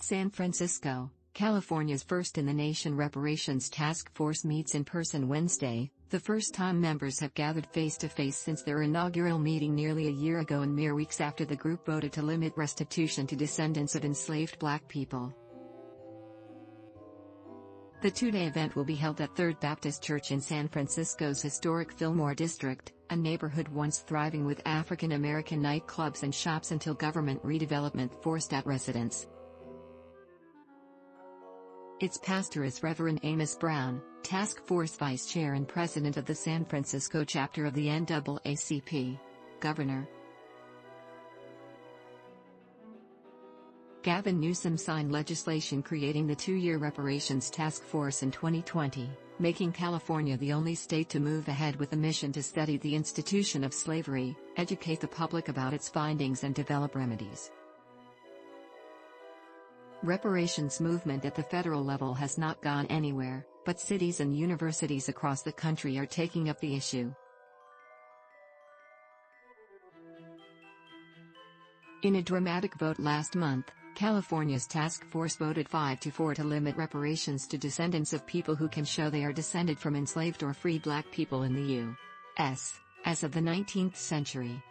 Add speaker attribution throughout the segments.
Speaker 1: San Francisco, California's first-in-the-nation Reparations Task Force meets in person Wednesday, the first time members have gathered face-to-face since their inaugural meeting nearly a year ago and mere weeks after the group voted to limit restitution to descendants of enslaved Black people. The two-day event will be held at Third Baptist Church in San Francisco's historic Fillmore district, a neighborhood once thriving with African American nightclubs and shops until government redevelopment forced out residents. Its pastor is Reverend Amos Brown, Task Force Vice Chair and President of the San Francisco chapter of the NAACP. Governor Gavin Newsom signed legislation creating the two-year Reparations Task Force in 2020, making California the only state to move ahead with a mission to study the institution of slavery, educate the public about its findings and develop remedies. Reparations movement at the federal level has not gone anywhere, but cities and universities across the country are taking up the issue. In a dramatic vote last month, California's task force voted 5-4 to limit reparations to descendants of people who can show they are descended from enslaved or free Black people in the U.S. as of the 19th century.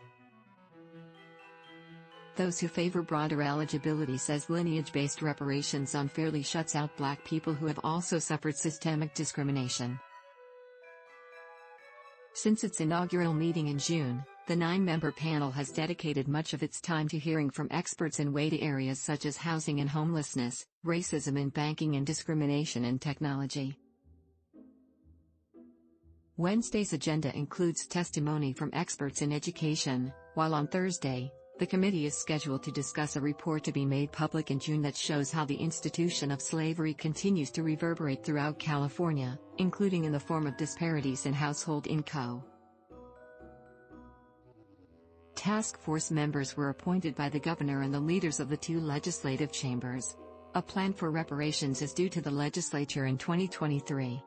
Speaker 1: Those who favor broader eligibility says lineage-based reparations unfairly shuts out Black people who have also suffered systemic discrimination. Since its inaugural meeting in June, the 9-member panel has dedicated much of its time to hearing from experts in weighty areas such as housing and homelessness, racism in banking and discrimination in technology. Wednesday's agenda includes testimony from experts in education, while on Thursday, the committee is scheduled to discuss a report to be made public in June that shows how the institution of slavery continues to reverberate throughout California, including in the form of disparities in household income. Task force members were appointed by the governor and the leaders of the two legislative chambers. A plan for reparations is due to the legislature in 2023.